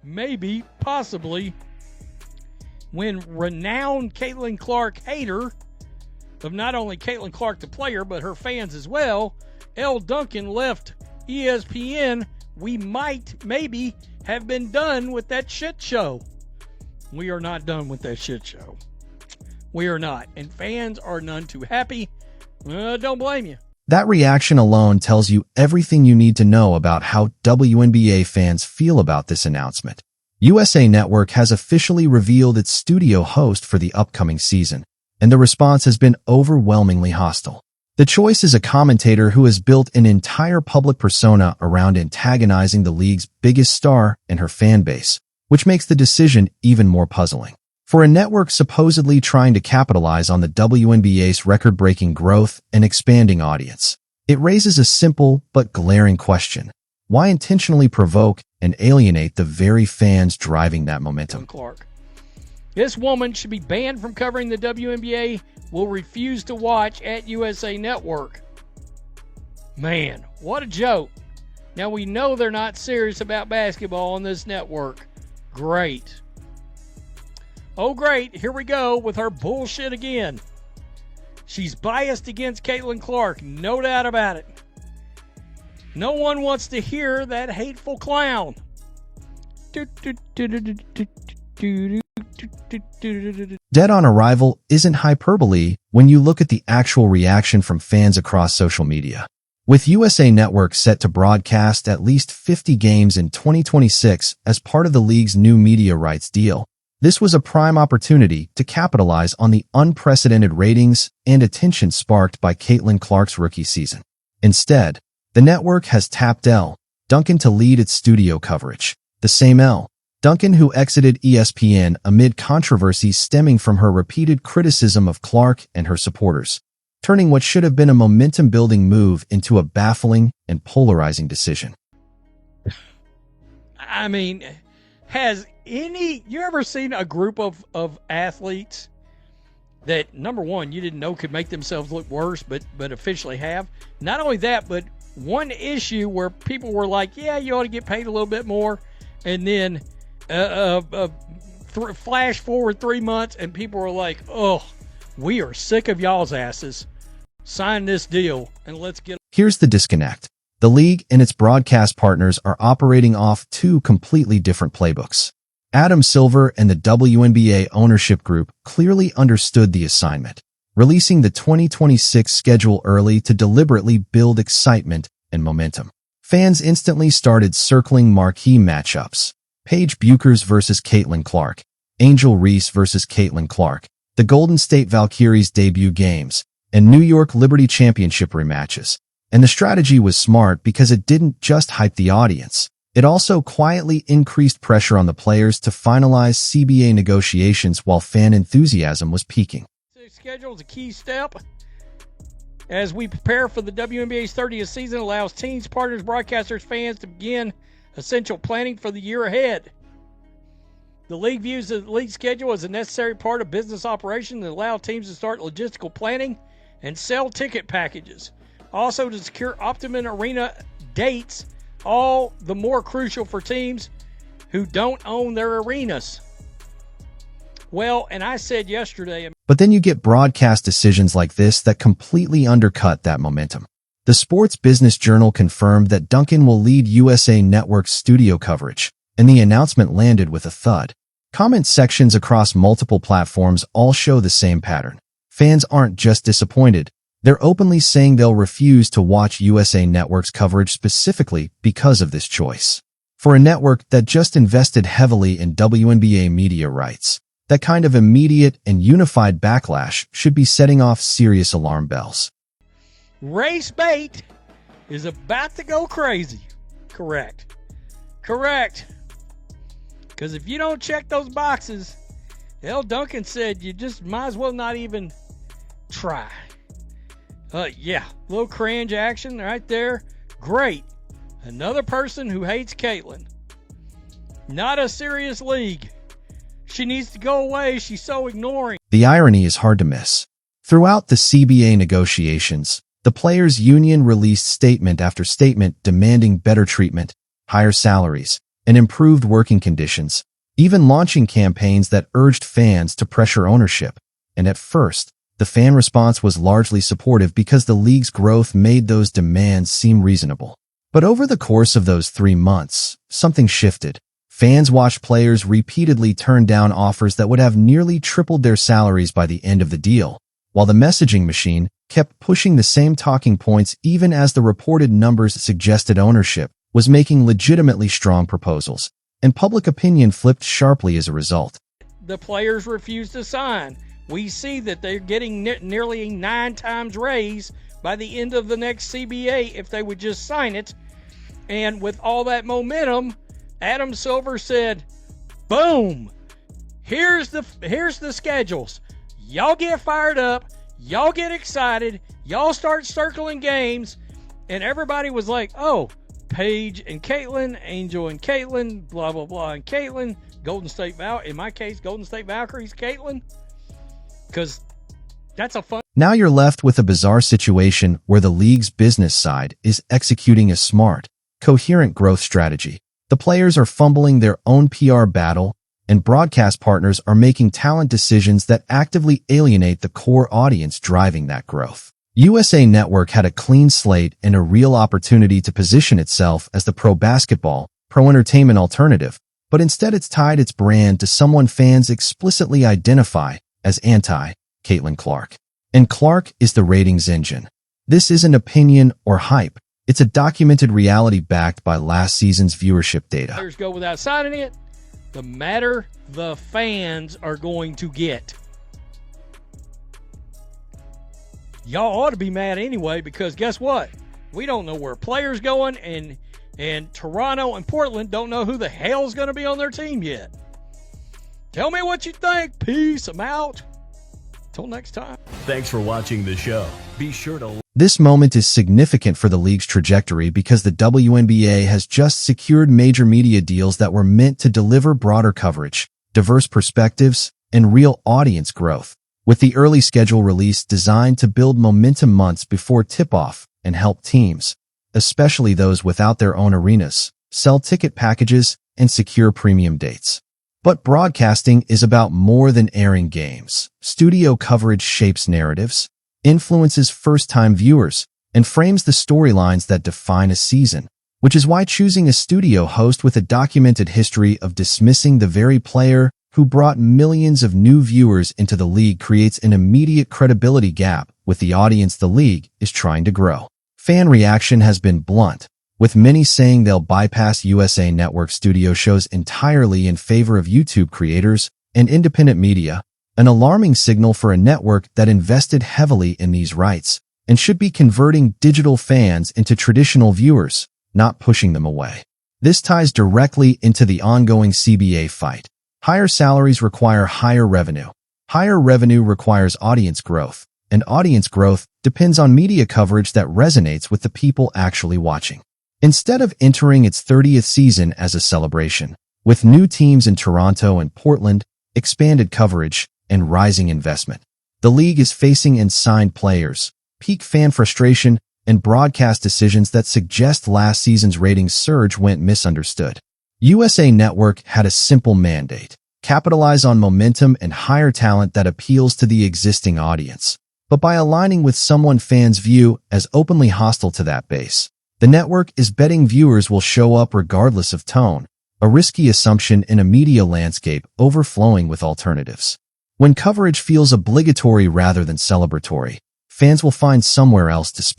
maybe, possibly, when renowned Caitlin Clark hater of not only Caitlin Clark the player, but her fans as well, Elle Duncan left ESPN, we might, maybe, have been done with that shit show. We are not done with that shit show. We are not. And fans are none too happy. Don't blame you. That reaction alone tells you everything you need to know about how WNBA fans feel about this announcement. USA Network has officially revealed its studio host for the upcoming season, and the response has been overwhelmingly hostile. The choice is a commentator who has built an entire public persona around antagonizing the league's biggest star and her fan base, which makes the decision even more puzzling. For a network supposedly trying to capitalize on the WNBA's record-breaking growth and expanding audience, it raises a simple but glaring question. Why intentionally provoke and alienate the very fans driving that momentum? Clark. This woman should be banned from covering the WNBA, will refuse to watch at USA Network. Man, what a joke. Now we know they're not serious about basketball on this network. Great. Oh, great. Here we go with her bullshit again. She's biased against Caitlin Clark. No doubt about it. No one wants to hear that hateful clown. Dead on arrival isn't hyperbole when you look at the actual reaction from fans across social media. With USA Network set to broadcast at least 50 games in 2026 as part of the league's new media rights deal, this was a prime opportunity to capitalize on the unprecedented ratings and attention sparked by Caitlin Clark's rookie season. Instead, the network has tapped Elle Duncan to lead its studio coverage. The same Elle Duncan who exited ESPN amid controversy stemming from her repeated criticism of Clark and her supporters, turning what should have been a momentum-building move into a baffling and polarizing decision. I mean, you ever seen a group of athletes that, number one, you didn't know could make themselves look worse, but officially have? Not only that, but one issue where people were like, yeah, you ought to get paid a little bit more, and then flash forward 3 months, and people were like, oh, we are sick of y'all's asses. Sign this deal, and let's get... Here's the disconnect. The league and its broadcast partners are operating off two completely different playbooks. Adam Silver and the WNBA ownership group clearly understood the assignment, releasing the 2026 schedule early to deliberately build excitement and momentum. Fans instantly started circling marquee matchups. Paige Buchers versus Caitlin Clark, Angel Reese versus Caitlin Clark, the Golden State Valkyries debut games, and New York Liberty Championship rematches. And the strategy was smart because it didn't just hype the audience. It also quietly increased pressure on the players to finalize CBA negotiations while fan enthusiasm was peaking. The schedule is a key step as we prepare for the WNBA's 30th season. Allows teams, partners, broadcasters, fans to begin essential planning for the year ahead. The league views the league schedule as a necessary part of business operations and allow teams to start logistical planning and sell ticket packages. Also, to secure optimum arena dates, all the more crucial for teams who don't own their arenas. Well, and I said yesterday... But then you get broadcast decisions like this that completely undercut that momentum. The Sports Business Journal confirmed that Duncan will lead USA Network's studio coverage, and the announcement landed with a thud. Comment sections across multiple platforms all show the same pattern. Fans aren't just disappointed. They're openly saying they'll refuse to watch USA Network's coverage specifically because of this choice. For a network that just invested heavily in WNBA media rights, that kind of immediate and unified backlash should be setting off serious alarm bells. Race bait is about to go crazy. Correct. Because if you don't check those boxes, Elle Duncan said you just might as well not even try. Little cringe action right there. Great. Another person who hates Caitlin. Not a serious league. She needs to go away. She's so ignoring. The irony is hard to miss. Throughout the CBA negotiations, the players' union released statement after statement demanding better treatment, higher salaries, and improved working conditions, even launching campaigns that urged fans to pressure ownership. And at first, the fan response was largely supportive because the league's growth made those demands seem reasonable. But over the course of those 3 months, something shifted. Fans watched players repeatedly turn down offers that would have nearly tripled their salaries by the end of the deal, while the messaging machine kept pushing the same talking points even as the reported numbers suggested ownership was making legitimately strong proposals, and public opinion flipped sharply as a result. The players refused to sign. We see that they're getting nearly 9 times raise by the end of the next CBA if they would just sign it. And with all that momentum, Adam Silver said, boom, here's the schedules. Y'all get fired up. Y'all get excited. Y'all start circling games. And everybody was like, oh, Paige and Caitlin, Angel and Caitlin, blah, blah, blah, and Caitlin, Golden State in my case, Golden State Valkyries, Caitlin. Because that's a fun. Now you're left with a bizarre situation where the league's business side is executing a smart, coherent growth strategy. The players are fumbling their own PR battle, and broadcast partners are making talent decisions that actively alienate the core audience driving that growth. USA Network had a clean slate and a real opportunity to position itself as the pro-basketball, pro-entertainment alternative, but instead it's tied its brand to someone fans explicitly identify as anti-Caitlin Clark. And Clark is the ratings engine. This isn't opinion or hype. It's a documented reality backed by last season's viewership data. Players go without signing it, the matter the fans are going to get. Y'all ought to be mad anyway, because guess what? We don't know where players going, and Toronto and Portland don't know who the hell's going to be on their team yet. Tell me what you think. Peace. I'm out. Till next time. Thanks for watching the show. Be sure to... This moment is significant for the league's trajectory because the WNBA has just secured major media deals that were meant to deliver broader coverage, diverse perspectives, and real audience growth, with the early schedule release designed to build momentum months before tip-off and help teams, especially those without their own arenas, sell ticket packages and secure premium dates. But broadcasting is about more than airing games. Studio coverage shapes narratives, influences first-time viewers, and frames the storylines that define a season, which is why choosing a studio host with a documented history of dismissing the very player who brought millions of new viewers into the league creates an immediate credibility gap with the audience the league is trying to grow. Fan reaction has been blunt, with many saying they'll bypass USA Network studio shows entirely in favor of YouTube creators and independent media, an alarming signal for a network that invested heavily in these rights and should be converting digital fans into traditional viewers, not pushing them away. This ties directly into the ongoing CBA fight. Higher salaries require higher revenue. Higher revenue requires audience growth, and audience growth depends on media coverage that resonates with the people actually watching. Instead of entering its 30th season as a celebration, with new teams in Toronto and Portland, expanded coverage, and rising investment, the league is facing unsigned players, peak fan frustration, and broadcast decisions that suggest last season's ratings surge went misunderstood. USA Network had a simple mandate: capitalize on momentum and hire talent that appeals to the existing audience. But by aligning with someone fans view as openly hostile to that base, the network is betting viewers will show up regardless of tone, a risky assumption in a media landscape overflowing with alternatives. When coverage feels obligatory rather than celebratory, fans will find somewhere else to spend.